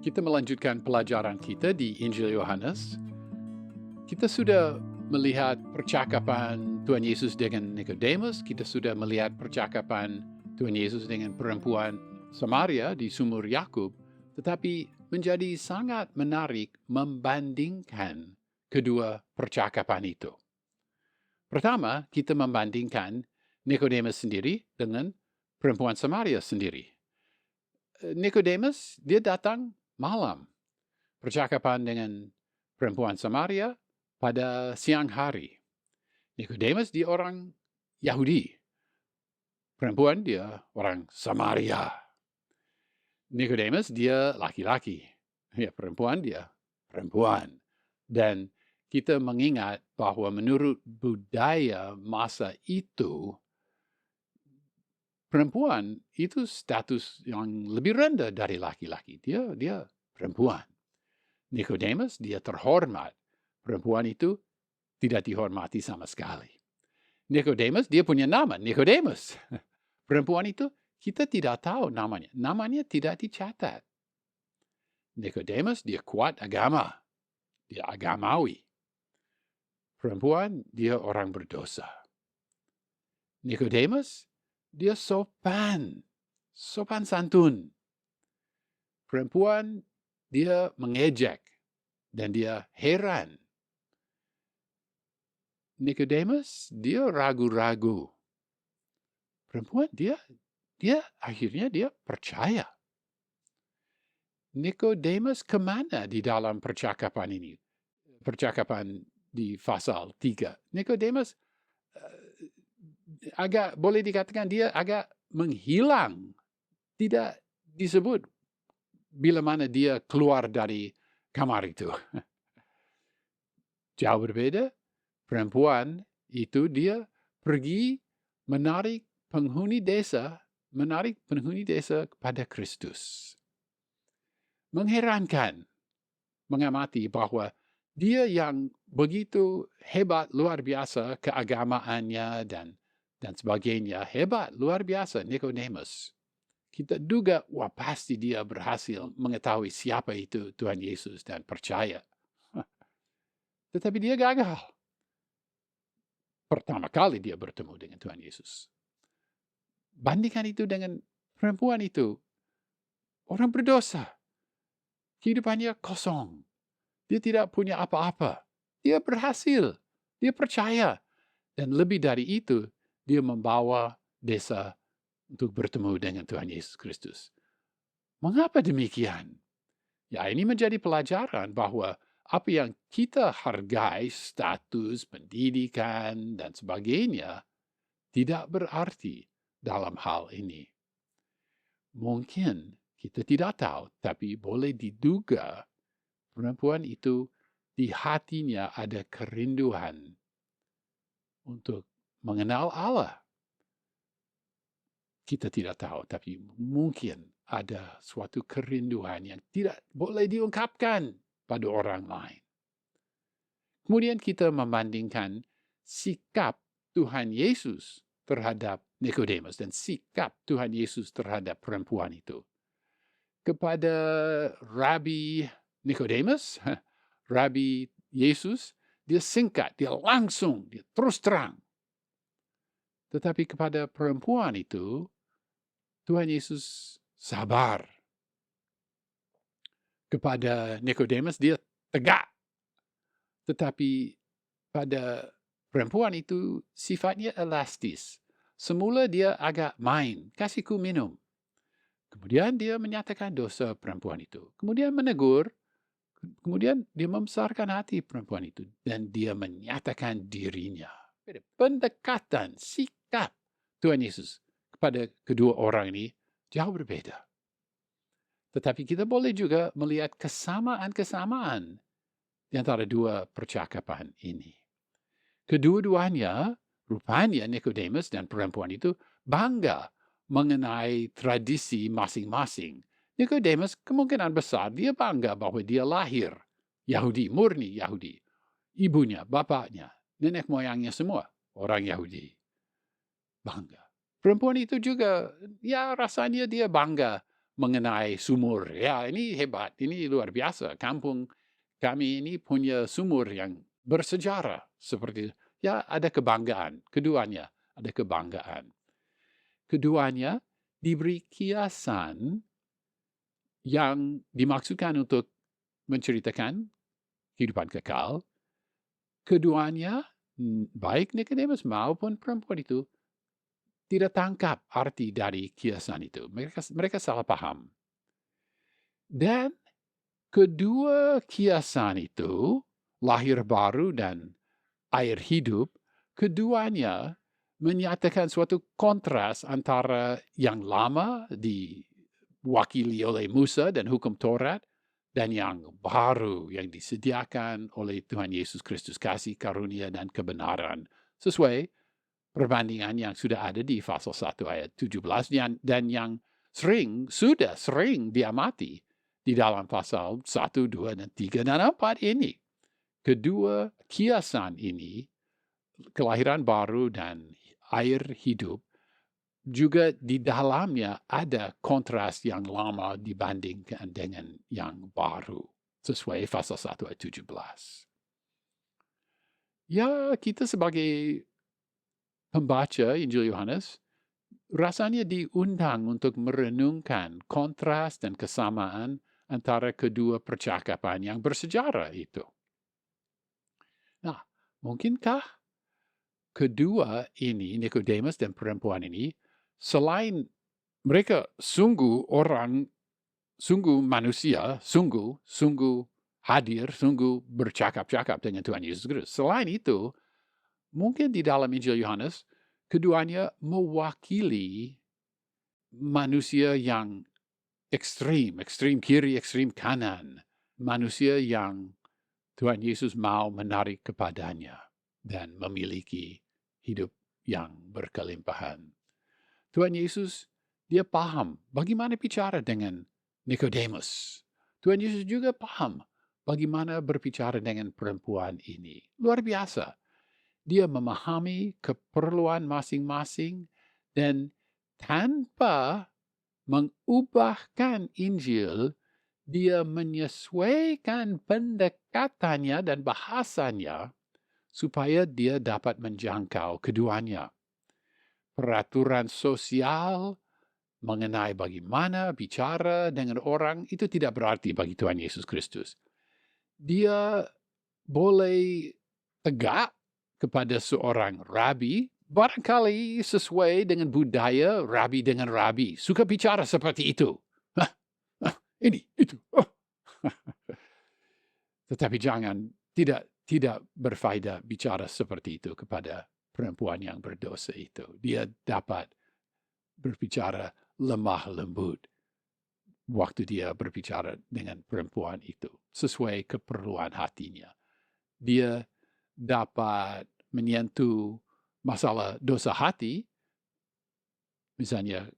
Kita melanjutkan pelajaran kita di Injil Yohanes. Kita sudah melihat percakapan Tuhan Yesus dengan Nikodemus. Kita sudah melihat percakapan Tuhan Yesus dengan perempuan Samaria di sumur Yakub. Tetapi menjadi sangat menarik membandingkan kedua percakapan itu. Pertama, kita membandingkan Nikodemus sendiri dengan perempuan Samaria sendiri. Nikodemus, dia datang malam. Percakapan dengan perempuan Samaria pada siang hari. Nikodemus dia orang Yahudi. Perempuan dia orang Samaria. Nikodemus dia laki-laki. Ya, perempuan dia perempuan. Dan kita mengingat bahwa menurut budaya masa itu, perempuan itu status yang lebih rendah dari laki-laki. Dia perempuan. Nikodemus dia terhormat. Perempuan itu tidak dihormati sama sekali. Nikodemus dia punya nama, Nikodemus. Perempuan itu kita tidak tahu namanya. Namanya tidak dicatat. Nikodemus dia kuat agama. Dia agamawi. Perempuan dia orang berdosa. Nikodemus dia sopan santun. Perempuan dia mengejek dan dia heran. Nikodemus dia ragu-ragu. Perempuan dia akhirnya dia percaya. Nikodemus kemana di dalam percakapan ini? Percakapan di pasal 3. Nikodemus agak boleh dikatakan dia agak menghilang. Tidak disebut bila mana dia keluar dari kamar itu. Jauh berbeda, perempuan itu dia pergi menarik penghuni desa kepada Kristus. Mengherankan mengamati bahwa dia yang begitu hebat luar biasa keagamaannya dan sebagainya, hebat luar biasa Nikodemus. Kita duga, wah pasti dia berhasil mengetahui siapa itu Tuhan Yesus dan percaya. Tetapi dia gagal. Pertama kali dia bertemu dengan Tuhan Yesus. Bandingkan itu dengan perempuan itu. Orang berdosa. Kehidupannya kosong. Dia tidak punya apa-apa. Dia berhasil. Dia percaya. Dan lebih dari itu, dia membawa desa untuk bertemu dengan Tuhan Yesus Kristus. Mengapa demikian? Ya, ini menjadi pelajaran bahwa apa yang kita hargai, status, pendidikan, dan sebagainya, tidak berarti dalam hal ini. Mungkin kita tidak tahu, tapi boleh diduga perempuan itu di hatinya ada kerinduan untuk mengenal Allah. Kita tidak tahu, tapi mungkin ada suatu kerinduan yang tidak boleh diungkapkan pada orang lain. Kemudian kita membandingkan sikap Tuhan Yesus terhadap Nikodemus dan sikap Tuhan Yesus terhadap perempuan itu. Kepada Rabi Nikodemus, Rabi Yesus, dia singkat, dia langsung, dia terus terang. Tetapi kepada perempuan itu, Tuhan Yesus sabar. Kepada Nikodemus, dia tegak. Tetapi pada perempuan itu sifatnya elastis. Semula dia agak main, kasihku minum. Kemudian dia menyatakan dosa perempuan itu. Kemudian menegur. Kemudian dia membesarkan hati perempuan itu. Dan dia menyatakan dirinya. Pendekatan, sikap Tuhan Yesus kepada kedua orang ini jauh berbeda. Tetapi kita boleh juga melihat kesamaan-kesamaan di antara dua percakapan ini. Kedua-duanya, rupanya Nikodemus dan perempuan itu bangga mengenai tradisi masing-masing. Nikodemus kemungkinan besar dia bangga bahwa dia lahir Yahudi, murni Yahudi. Ibunya, bapaknya, nenek moyangnya semua orang Yahudi. Bangga. Perempuan itu juga, ya rasanya dia bangga mengenai sumur. Ya, ini hebat, ini luar biasa. Kampung kami ini punya sumur yang bersejarah seperti ya ada kebanggaan. Keduanya ada kebanggaan. Keduanya diberi kiasan yang dimaksudkan untuk menceritakan kehidupan kekal. Keduanya, baik Nikodemus maupun perempuan itu, tidak tangkap arti dari kiasan itu. Mereka salah paham. Dan kedua kiasan itu, lahir baru dan air hidup, keduanya menyatakan suatu kontras antara yang lama diwakili oleh Musa dan hukum Taurat, dan yang baru yang disediakan oleh Tuhan Yesus Kristus, kasih karunia dan kebenaran, sesuai perbandingan yang sudah ada di pasal 1 ayat 17 dan yang sudah sering diamati di dalam pasal 1, 2, dan 3, dan 4 ini. Kedua kiasan ini, kelahiran baru dan air hidup, juga di dalamnya ada kontras yang lama dibandingkan dengan yang baru, sesuai pasal 1 ayat 17. Ya, kita sebagai pembaca Injil Yohanes, rasanya diundang untuk merenungkan kontras dan kesamaan antara kedua percakapan yang bersejarah itu. Nah, mungkinkah kedua ini, Nikodemus dan perempuan ini, selain mereka sungguh manusia, sungguh hadir, sungguh bercakap-cakap dengan Tuhan Yesus Kristus. Selain itu, mungkin di dalam Injil Yohanes, keduanya mewakili manusia yang ekstrim kiri, ekstrim kanan. Manusia yang Tuhan Yesus mau menarik kepadanya dan memiliki hidup yang berkelimpahan. Tuhan Yesus, dia paham bagaimana bicara dengan Nikodemus. Tuhan Yesus juga paham bagaimana berbicara dengan perempuan ini. Luar biasa. Dia memahami keperluan masing-masing dan tanpa mengubahkan Injil, dia menyesuaikan pendekatannya dan bahasanya supaya dia dapat menjangkau keduanya. Peraturan sosial mengenai bagaimana bicara dengan orang itu tidak berarti bagi Tuhan Yesus Kristus. Dia boleh tegak kepada seorang rabi, barangkali sesuai dengan budaya rabi dengan rabi, suka bicara seperti itu. Ini, itu. Tetapi tidak berfaedah bicara seperti itu kepada perempuan yang berdosa itu. Dia dapat berbicara lemah lembut waktu dia berbicara dengan perempuan itu, sesuai keperluan hatinya. Dia dapat menyentuh masalah dosa hati, misalnya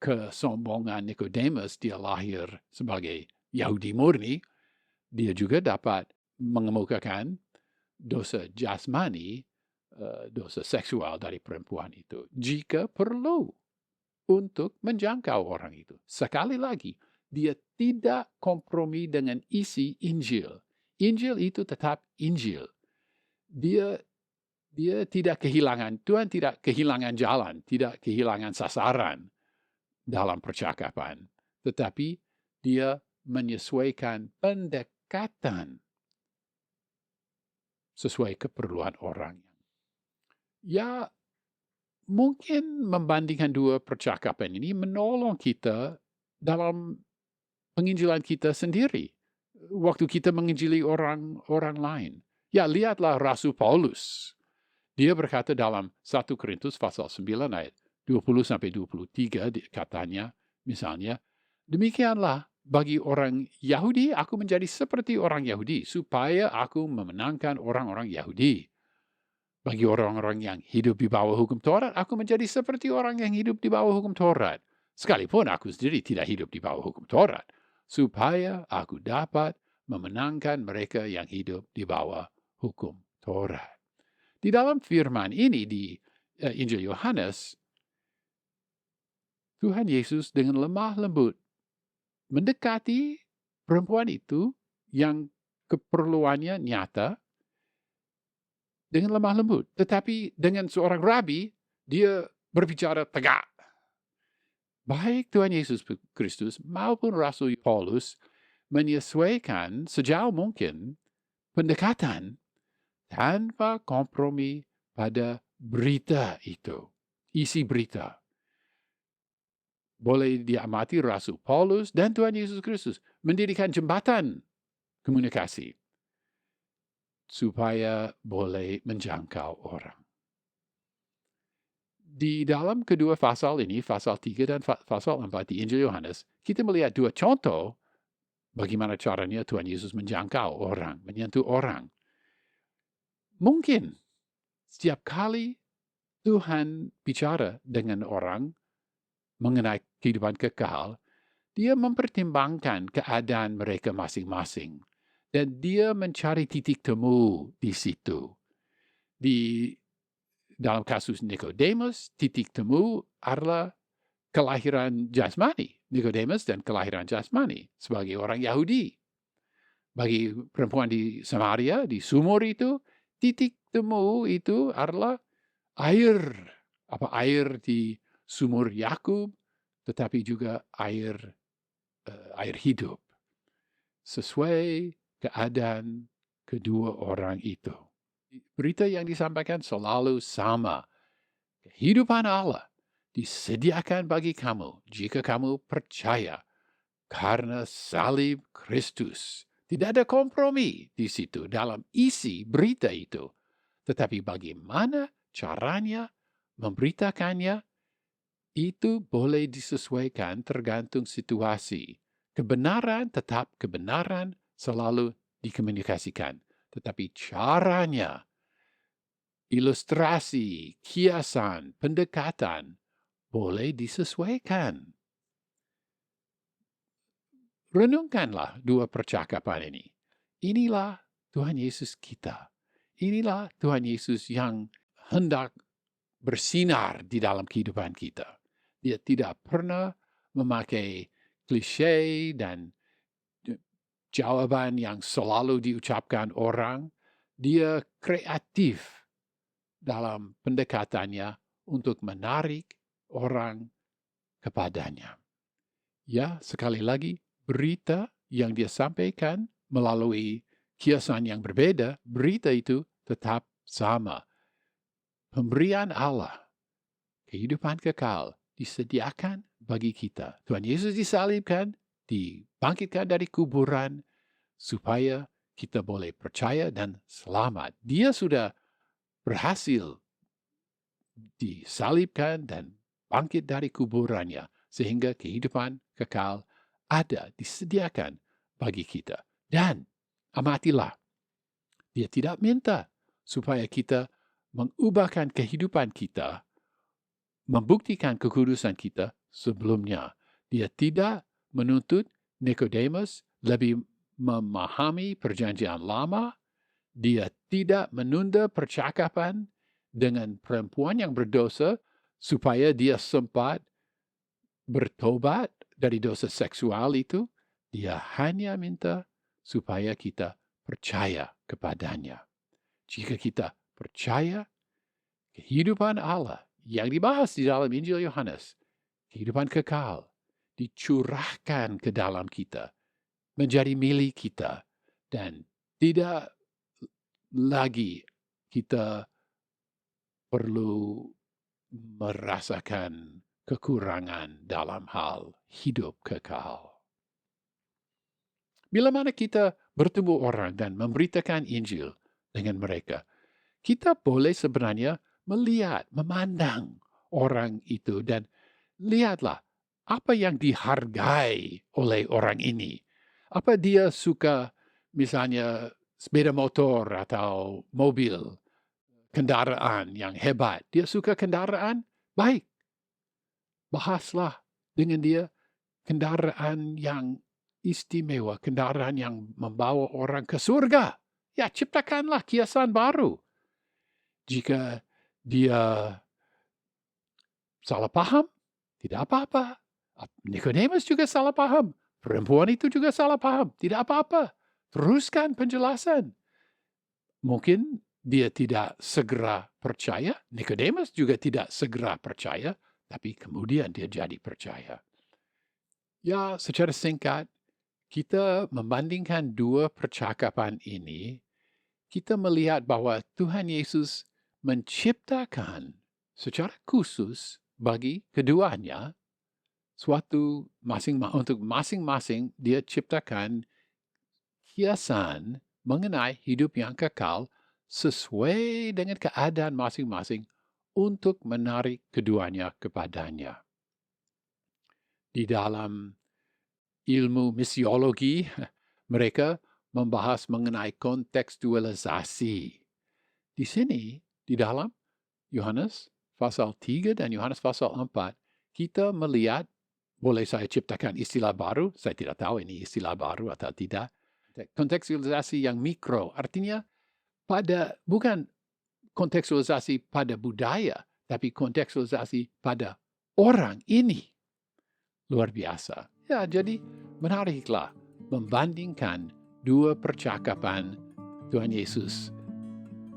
kesombongan Nikodemus, dia lahir sebagai Yahudi murni, dia juga dapat mengemukakan dosa jasmani, dosa seksual dari perempuan itu, jika perlu untuk menjangkau orang itu. Sekali lagi, dia tidak kompromi dengan isi Injil. Injil itu tetap Injil. Dia tidak kehilangan, Tuhan tidak kehilangan jalan, tidak kehilangan sasaran dalam percakapan, tetapi dia menyesuaikan pendekatan sesuai keperluan orang. Ya, mungkin membandingkan dua percakapan ini menolong kita dalam penginjilan kita sendiri, waktu kita menginjili orang lain. Ya, lihatlah Rasul Paulus. Dia berkata dalam 1 Korintus pasal 9 ayat 20-23, katanya, misalnya, demikianlah bagi orang Yahudi, aku menjadi seperti orang Yahudi, supaya aku memenangkan orang-orang Yahudi. Bagi orang-orang yang hidup di bawah hukum Taurat, aku menjadi seperti orang yang hidup di bawah hukum Taurat. Sekalipun aku sendiri tidak hidup di bawah hukum Taurat, supaya aku dapat memenangkan mereka yang hidup di bawah hukum Taurat. Di dalam firman ini di Injil Yohanes, Tuhan Yesus dengan lemah lembut mendekati perempuan itu yang keperluannya nyata dengan lemah lembut. Tetapi dengan seorang rabi, dia berbicara tegak. Baik Tuhan Yesus Kristus maupun Rasul Paulus menyesuaikan sejauh mungkin pendekatan tanpa kompromi pada berita itu, isi berita. Boleh diamati Rasul Paulus dan Tuhan Yesus Kristus mendirikan jembatan komunikasi supaya boleh menjangkau orang. Di dalam kedua pasal ini, pasal 3 dan pasal 4 di Injil Yohanes, kita melihat dua contoh bagaimana caranya Tuhan Yesus menjangkau orang, menyentuh orang. Mungkin setiap kali Tuhan bicara dengan orang mengenai kehidupan kekal, dia mempertimbangkan keadaan mereka masing-masing. Dan dia mencari titik temu di situ. Dalam kasus Nikodemus, titik temu adalah kelahiran jasmani. Nikodemus dan kelahiran jasmani sebagai orang Yahudi. Bagi perempuan di Samaria, di sumur itu, titik temu itu adalah air. Air di sumur Yakub, tetapi juga air hidup. Sesuai keadaan kedua orang itu. Berita yang disampaikan selalu sama. Kehidupan Allah disediakan bagi kamu jika kamu percaya karena salib Kristus. Tidak ada kompromi di situ dalam isi berita itu. Tetapi bagaimana caranya memberitakannya itu boleh disesuaikan tergantung situasi. Kebenaran tetap kebenaran selalu dikomunikasikan. Tetapi caranya, ilustrasi, kiasan, pendekatan boleh disesuaikan. Renungkanlah dua percakapan ini. Inilah Tuhan Yesus kita. Inilah Tuhan Yesus yang hendak bersinar di dalam kehidupan kita. Dia tidak pernah memakai klise dan jawaban yang selalu diucapkan orang. Dia kreatif dalam pendekatannya untuk menarik orang kepadanya. Ya, sekali lagi, berita yang dia sampaikan melalui kiasan yang berbeda, berita itu tetap sama. Pemberian Allah, kehidupan kekal, disediakan bagi kita. Tuhan Yesus disalibkan, dibangkitkan dari kuburan, supaya kita boleh percaya dan selamat. Dia sudah berhasil disalibkan dan bangkit dari kuburannya, sehingga kehidupan kekal ada, disediakan bagi kita. Dan amatilah, dia tidak minta supaya kita mengubahkan kehidupan kita, membuktikan kekudusan kita sebelumnya. Dia tidak menuntut Nikodemus lebih memahami perjanjian lama. Dia tidak menunda percakapan dengan perempuan yang berdosa supaya dia sempat bertobat dari dosa seksual itu. Dia hanya minta supaya kita percaya kepadanya. Jika kita percaya, kehidupan Allah yang dibahas di dalam Injil Yohanes, kehidupan kekal, dicurahkan ke dalam kita, menjadi milik kita, dan tidak lagi kita perlu merasakan kekurangan dalam hal hidup kekal. Bila mana kita bertemu orang dan memberitakan Injil dengan mereka, kita boleh sebenarnya melihat, memandang orang itu dan lihatlah apa yang dihargai oleh orang ini. Apa dia suka misalnya sepeda motor atau mobil, kendaraan yang hebat. Dia suka kendaraan, baik. Bahaslah dengan dia kendaraan yang istimewa, kendaraan yang membawa orang ke surga. Ya, ciptakanlah kiasan baru. Jika dia salah paham, tidak apa-apa. Nikodemus juga salah paham. perempuan itu juga salah paham. Tidak apa-apa. Teruskan penjelasan. Mungkin dia tidak segera percaya. Nikodemus juga tidak segera percaya. Tapi kemudian dia jadi percaya. Ya, secara singkat, kita membandingkan dua percakapan ini, kita melihat bahwa Tuhan Yesus menciptakan secara khusus bagi keduanya suatu untuk masing-masing dia ciptakan hiasan mengenai hidup yang kekal sesuai dengan keadaan masing-masing untuk menarik keduanya kepadanya. Di dalam ilmu misiologi, mereka membahas mengenai kontekstualisasi. Di sini, di dalam Yohanes pasal 3 dan Yohanes pasal 4, kita melihat, boleh saya ciptakan istilah baru, saya tidak tahu ini istilah baru atau tidak, kontekstualisasi yang mikro, artinya bukan kontekstualisasi pada budaya, tapi kontekstualisasi pada orang ini. Luar biasa. Ya, jadi menariklah membandingkan dua percakapan Tuhan Yesus.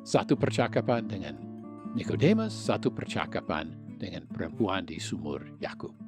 Satu percakapan dengan Nikodemus, satu percakapan dengan perempuan di sumur Yakub.